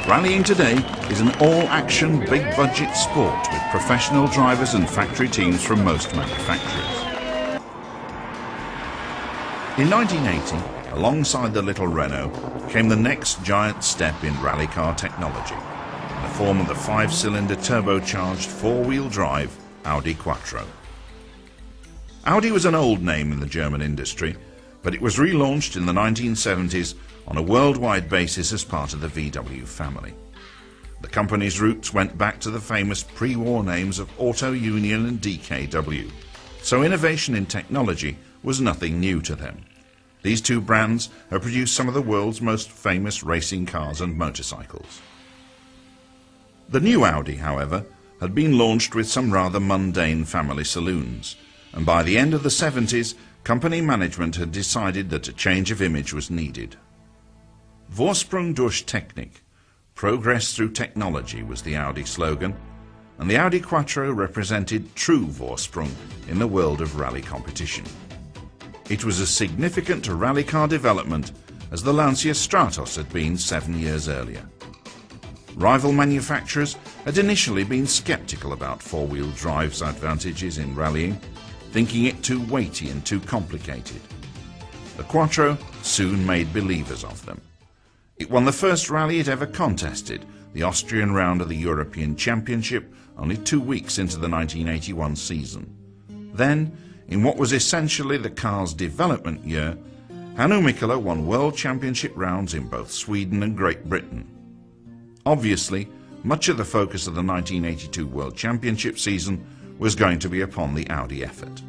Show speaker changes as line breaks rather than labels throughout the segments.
Rallying today is an all-action, big-budget sport with professional drivers and factory teams from most manufacturers. In 1980, alongside the little Renault, came the next giant step in rally car technology, in the form of the 5-cylinder turbocharged four-wheel drive Audi Quattro. Audi was an old name in the German industry, but it was relaunched in the 1970s on a worldwide basis as part of the VW family. The company's roots went back to the famous pre-war names of Auto Union and DKW, so innovation in technology was nothing new to them. These two brands have produced some of the world's most famous racing cars and motorcycles. The new Audi, however, had been launched with some rather mundane family saloons, and by the end of the 70s, company management had decided that a change of image was needed. Vorsprung durch Technik, progress through technology, was the Audi slogan, and the Audi Quattro represented true Vorsprung in the world of rally competition. It was as significant to rally car development as the Lancia Stratos had been 7 years earlier. Rival manufacturers had initially been sceptical about four-wheel drive's advantages in rallying, thinking it too weighty and too complicated. The Quattro soon made believers of them. It won the first rally it ever contested, the Austrian round of the European Championship, only 2 weeks into the 1981 season. Then, in what was essentially the car's development year, Hannu Mikkola won World Championship rounds in both Sweden and Great Britain. Obviously, much of the focus of the 1982 World Championship season was going to be upon the Audi effort.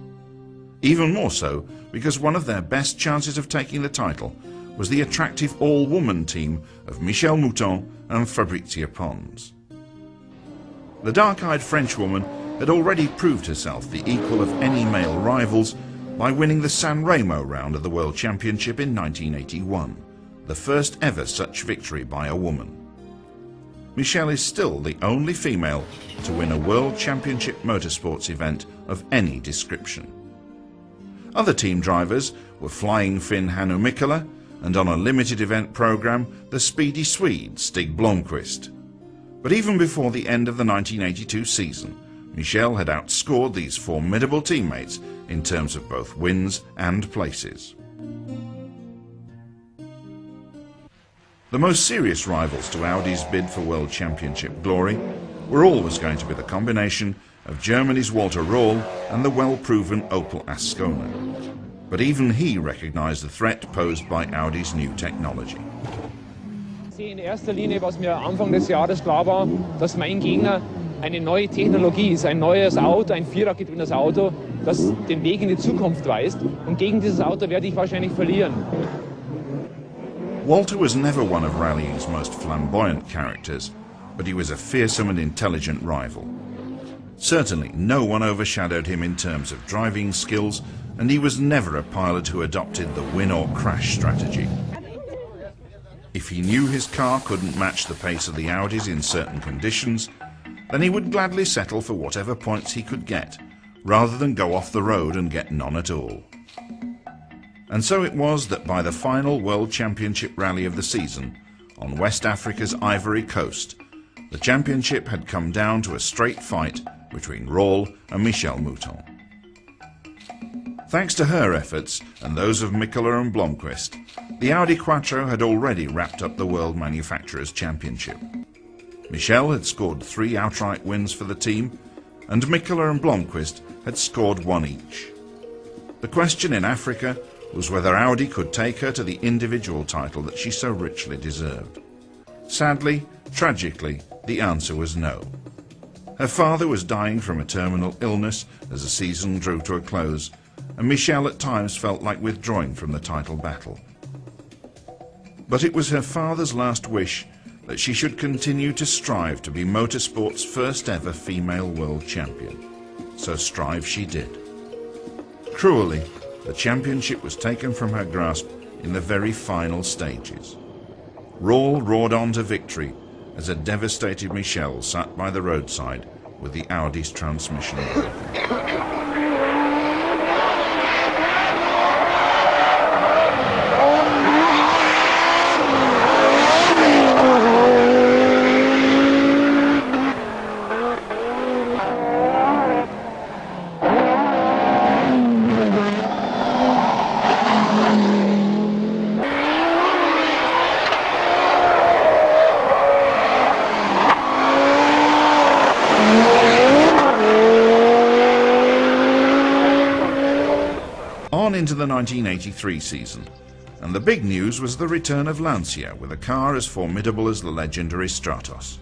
Even more so because one of their best chances of taking the title was the attractive all-woman team of Michèle Mouton and Fabrizia Pons. The dark-eyed Frenchwoman had already proved herself the equal of any male rivals by winning the San Remo round of the World Championship in 1981, the first ever such victory by a woman. Michèle is still the only female to win a World Championship motorsports event of any description. Other team drivers were Flying Finn Hannu Mikkola, and on a limited event program, the speedy Swede Stig Blomqvist. But even before the end of the 1982 season, Michèle had outscored these formidable teammates in terms of both wins and places. The most serious rivals to Audi's bid for World Championship glory were always going to be the combination of Germany's Walter Röhrl and the well-proven Opel Ascona. But even he recognized the threat posed by Audi's new technology.
In erster Linie, was mir Anfang des Jahres klar war, dass mein Gegner eine neue Technologie ist, ein neues Auto, ein vierradgetriebenes Auto, das den Weg in die Zukunft weist. Und gegen dieses Auto werde ich wahrscheinlich verlieren.
Walter was never one of rallying's most flamboyant characters, but he was a fearsome and intelligent rival. Certainly, no one overshadowed him in terms of driving skills, and he was never a pilot who adopted the win-or-crash strategy. If he knew his car couldn't match the pace of the Audis in certain conditions, then he would gladly settle for whatever points he could get, rather than go off the road and get none at all. And so it was that by the final World Championship rally of the season, on West Africa's Ivory Coast, the championship had come down to a straight fight between Röhrl and Michèle Mouton. Thanks to her efforts and those of Mikkola and Blomqvist, the Audi Quattro had already wrapped up the World Manufacturers' Championship. Michèle had scored 3 outright wins for the team, and Mikkola and Blomqvist had scored 1 each. The question in Africa was whether Audi could take her to the individual title that she so richly deserved. Sadly, tragically, the answer was no. Her father was dying from a terminal illness as the season drew to a close, and Michèle at times felt like withdrawing from the title battle. But it was her father's last wish that she should continue to strive to be motorsport's first ever female world champion. So strive she did. Cruelly, the championship was taken from her grasp in the very final stages. Röhrl roared on to victory as a devastated Michèle sat by the roadside with the Audi's transmission broken. into the 1983 season, and the big news was the return of Lancia with a car as formidable as the legendary Stratos.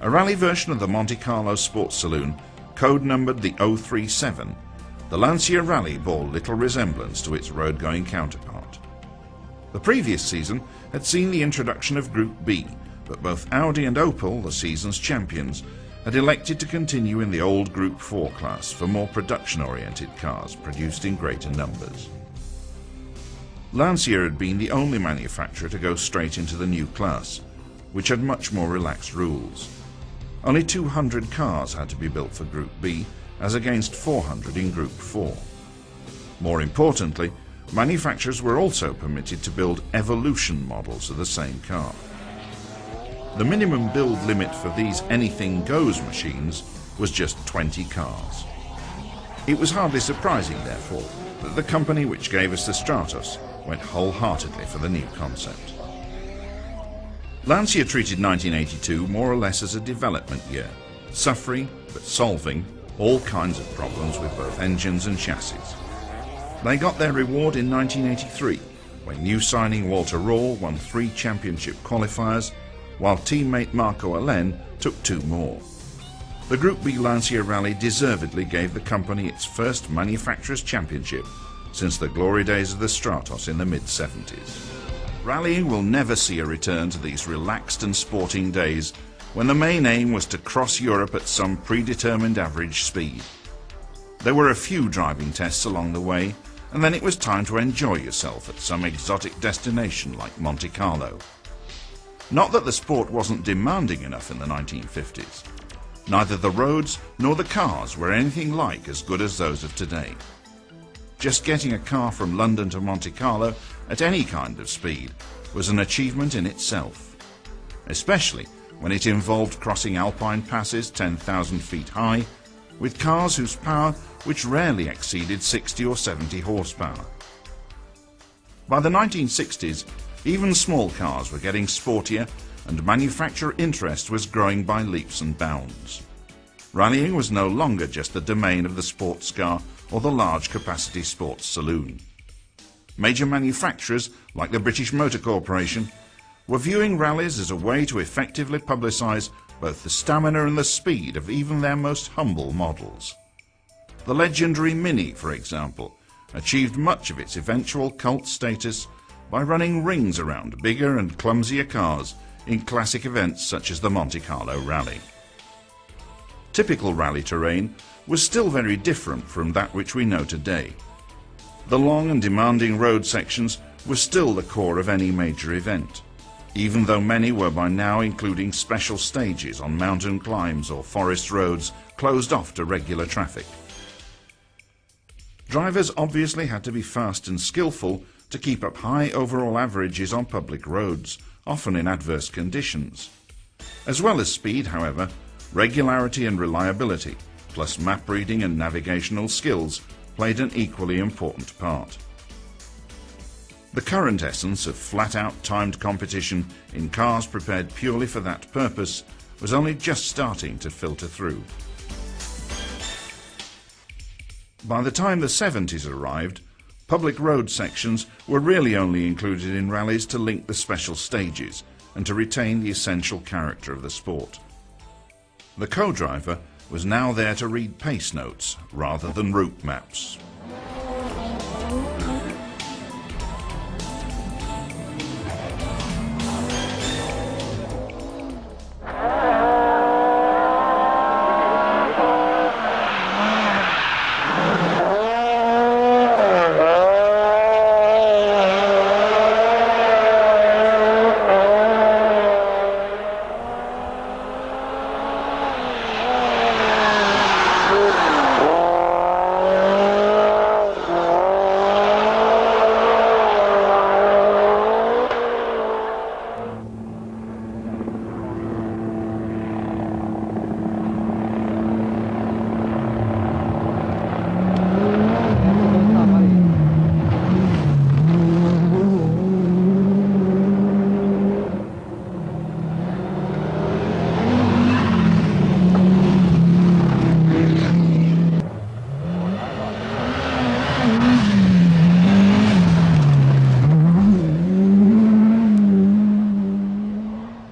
A rally version of the Monte Carlo Sports Saloon, code-numbered the 037, the Lancia Rally bore little resemblance to its road-going counterpart. The previous season had seen the introduction of Group B, but both Audi and Opel, the season's champions, had elected to continue in the old Group 4 class for more production-oriented cars produced in greater numbers. Lancia had been the only manufacturer to go straight into the new class, which had much more relaxed rules. Only 200 cars had to be built for Group B, as against 400 in Group 4. More importantly, manufacturers were also permitted to build evolution models of the same car. The minimum build limit for these anything-goes machines was just 20 cars. It was hardly surprising, therefore, that the company which gave us the Stratos went wholeheartedly for the new concept. Lancia treated 1982 more or less as a development year, suffering but solving all kinds of problems with both engines and chassis. They got their reward in 1983, when new signing Walter Röhrl won 3 championship qualifiers, while teammate Marco Allen took 2 more. The Group B Lancia Rally deservedly gave the company its first manufacturer's championship since the glory days of the Stratos in the mid-70s. Rallying will never see a return to these relaxed and sporting days when the main aim was to cross Europe at some predetermined average speed. There were a few driving tests along the way, and then it was time to enjoy yourself at some exotic destination like Monte Carlo. Not that the sport wasn't demanding enough in the 1950s. Neither the roads nor the cars were anything like as good as those of today. Just getting a car from London to Monte Carlo at any kind of speed was an achievement in itself, especially when it involved crossing alpine passes 10,000 feet high with cars whose power which rarely exceeded 60 or 70 horsepower. By the 1960s, even small cars were getting sportier and manufacturer interest was growing by leaps and bounds. Rallying was no longer just the domain of the sports car or the large capacity sports saloon. Major manufacturers like the British Motor Corporation were viewing rallies as a way to effectively publicise both the stamina and the speed of even their most humble models. The legendary Mini, for example, achieved much of its eventual cult status by running rings around bigger and clumsier cars in classic events such as the Monte Carlo Rally. Typical rally terrain was still very different from that which we know today. The long and demanding road sections were still the core of any major event, even though many were by now including special stages on mountain climbs or forest roads closed off to regular traffic. Drivers obviously had to be fast and skillful to keep up high overall averages on public roads, often in adverse conditions. As well as speed, however, regularity and reliability, plus map reading and navigational skills, played an equally important part. The current essence of flat-out timed competition in cars prepared purely for that purpose was only just starting to filter through. By the time the 70s arrived, public road sections were really only included in rallies to link the special stages and to retain the essential character of the sport. The co-driver was now there to read pace notes rather than route maps.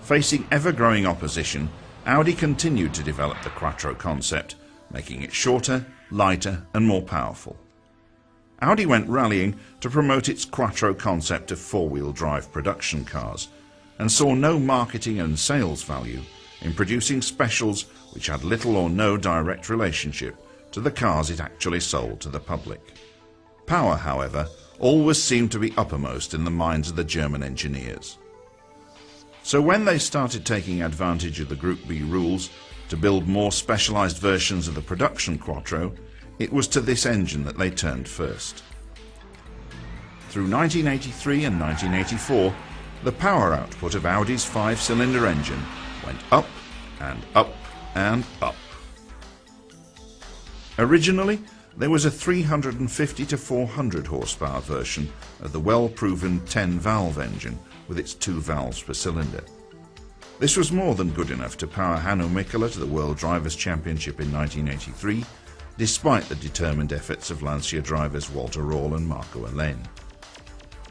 Facing ever-growing opposition, Audi continued to develop the Quattro concept, making it shorter, lighter and more powerful. Audi went rallying to promote its Quattro concept of four-wheel drive production cars, and saw no marketing and sales value in producing specials which had little or no direct relationship to the cars it actually sold to the public. Power, however, always seemed to be uppermost in the minds of the German engineers. So when they started taking advantage of the Group B rules to build more specialized versions of the production Quattro, it was to this engine that they turned first. Through 1983 and 1984, the power output of Audi's five-cylinder engine went up and up and up. Originally, there was a 350 to 400 horsepower version of the well-proven 10-valve engine with its 2 valves per cylinder. This was more than good enough to power Hanno Mikkola to the World Drivers' Championship in 1983, despite the determined efforts of Lancia drivers Walter Röhrl and Marco Alén.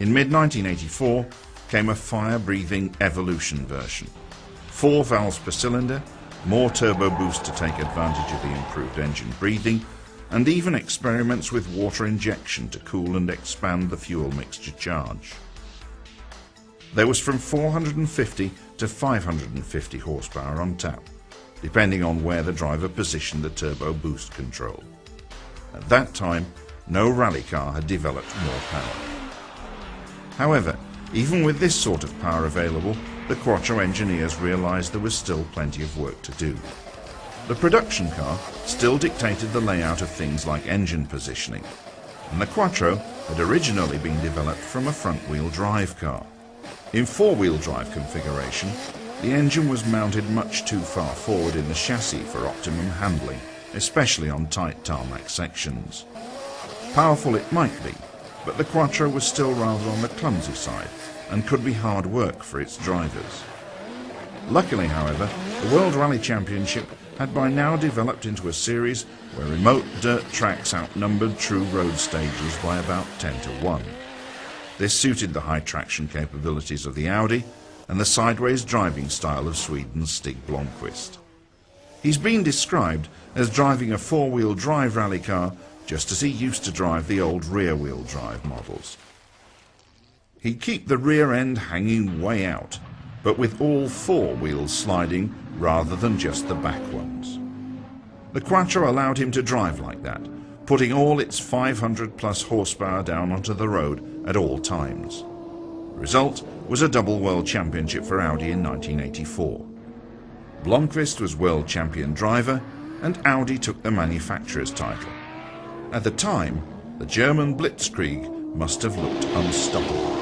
In mid-1984 came a fire-breathing Evolution version. 4 valves per cylinder, more turbo boost to take advantage of the improved engine breathing, and even experiments with water injection to cool and expand the fuel mixture charge. There was from 450 to 550 horsepower on tap, depending on where the driver positioned the turbo boost control. At that time, no rally car had developed more power. However, even with this sort of power available, the Quattro engineers realized there was still plenty of work to do. The production car still dictated the layout of things like engine positioning, and the Quattro had originally been developed from a front-wheel drive car. In four-wheel drive configuration, the engine was mounted much too far forward in the chassis for optimum handling, especially on tight tarmac sections. Powerful it might be, but the Quattro was still rather on the clumsy side and could be hard work for its drivers. Luckily, however, the World Rally Championship had by now developed into a series where remote dirt tracks outnumbered true road stages by about 10 to 1. This suited the high traction capabilities of the Audi and the sideways driving style of Sweden's Stig Blomqvist. He's been described as driving a four-wheel drive rally car just as he used to drive the old rear-wheel drive models. He'd keep the rear end hanging way out, but with all 4 wheels sliding rather than just the back ones. The Quattro allowed him to drive like that, putting all its 500 plus horsepower down onto the road at all times. The result was a double world championship for Audi in 1984. Blomqvist was world champion driver and Audi took the manufacturer's title. At the time, the German Blitzkrieg must have looked unstoppable.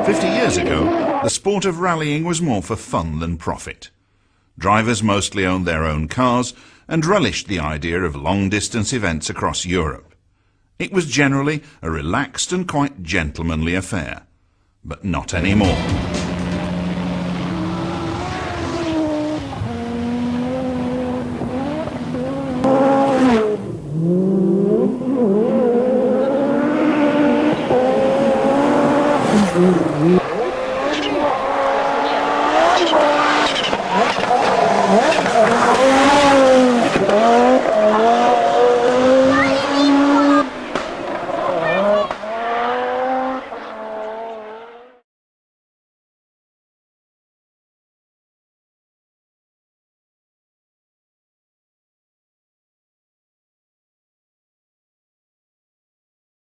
50 years ago, the sport of rallying was more for fun than profit. Drivers mostly owned their own cars and relished the idea of long-distance events across Europe. It was generally a relaxed and quite gentlemanly affair, but not anymore.